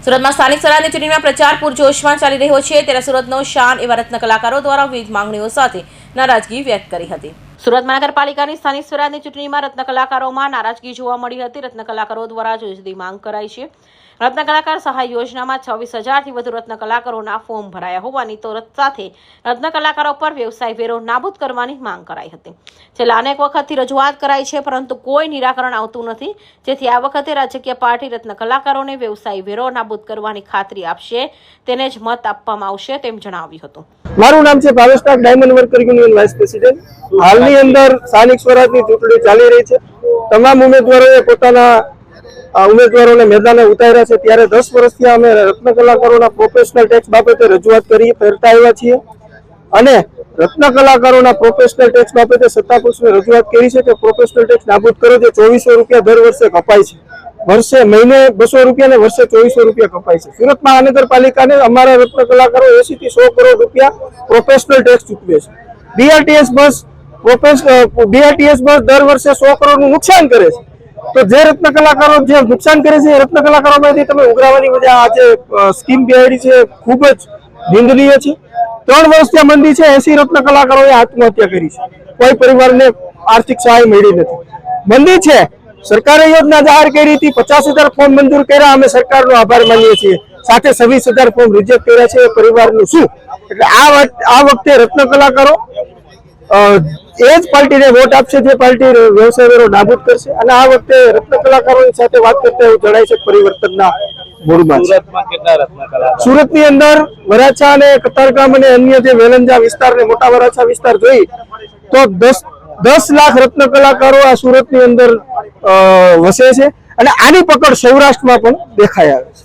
સુરતમાં સ્થાનિક સ્વરાજની ચૂંટણીમાં પ્રચાર પૂરજોશમાં ચાલી રહ્યો છે ત્યારે સુરતનો શાન એવા રત્ન કલાકારો દ્વારા વિવિધ માંગણીઓ સાથે નારાજગી વ્યક્ત કરી હતી। સુરત મહાનગરપાલિકાની સ્થાનિક સ્વરાજની ચૂંટણીમાં રત્ન કલાકારોમાં નારાજગી જોવા મળી હતી। રત્ન કલાકારો દ્વારા જુદી જુદી માંગ કરાઈ છે। રત્ન કલાકાર સહાય યોજનામાં 26,000થી વધુ રત્ન કલાકારોના ફોર્મ ભરાયા હોવાની તો સાથે રત્ન કલાકારો પર વ્યવસાય વેરો નાબૂદ કરવાની માંગ કરાઈ હતી। છેલ્લા અનેક વખતથી રજૂઆત કરાઈ છે પરંતુ કોઈ નિરાકરણ આવતું નથી, જેથી આ વખતે રાજકીય પાર્ટી રત્ન કલાકારોને વ્યવસાય વેરો નાબૂદ કરવાની ખાતરી આપશે તેને જ મત આપવામાં આવશે તેમ જણાવ્યું હતું। મારું નામ છે Bhavesh Nag, diamond worker union vice president. હાલની અંદર સ્થાનિક સ્વરાજની ચૂંટણી ચાલી રહી છે। તમામ ઉમેદવારોએ પોતાના ઉમેદવારોને મેદાને ઉતાર્યા છે, ત્યારે 10 વર્ષથી અમે રત્ન કલાકારોના પ્રોફેશનલ ટેક્સ બાબતે રજૂઆત કરતા આવ્યા છીએ અને રત્ન કલાકારોના પ્રોફેશનલ ટેક્સ બાબતે સત્તાપક્ષને રજૂઆત કરી છે કે પ્રોફેશનલ ટેક્સ નાબૂદ કરો। જે 2400 રૂપિયા દર વર્ષે કપાય છે, વર્ષે મહિને 200 રૂપિયા ને વર્ષે 2400 રૂપિયા કપાય છે। સુરત મહાનગરપાલિકાને અમારા રત્ન કલાકારો 80 થી 100 કરોડ રૂપિયા પ્રોફેશનલ ટેક્સ ચૂકવે છે। બીઆરટીએસ બસ દર વર્ષે 100 કરોડનું નુકસાન કરે છે। તો જે રત્ન કલાકારો જે નુકસાન કરે છે એ રત્ન કલાકારોમાંથી તમે ઉઘરાવાની વજહ આ જે સ્કીમ બેહાડી છે ખૂબ જ નિંદનીય છે। 3 વર્ષથી મંદી છે, 80 રત્ન કલાકારોએ આત્મહત્યા કરી છે, કોઈ પરિવારને આર્થિક સહાય મળી નથી। મંદી છે, સરકારે યોજના જાહેર કરી હતી, 50,000 ફોર્મ મંજૂર કર્યા, અમે સરકારનો આભાર માનીએ છીએ, સાથે 26,000 ફોર્મ રિજેક્ટ કર્યા છે, એ પરિવારનું શું? એટલે આ વખતે રત્ન કલાકારો એ જ પાર્ટીને વોટ આપશે જે પાર્ટી વ્યવસાય વેરો નાબૂદ કરશે અને આ વખતે રત્ન કલાકારોની સાથે વાત કરતા એવું જણાય છે પરિવર્તનના મૂળમાં છે। સુરતની અંદર વરાછા અને કતારગામ અને અન્ય જે વેલંજા વિસ્તાર ને મોટા વરાછા વિસ્તાર જોઈ તો 10 લાખ રત્ન કલાકારો આ સુરતની અંદર વસે છે અને આની પકડ સૌરાષ્ટ્રમાં પણ દેખાઈ આવે છે।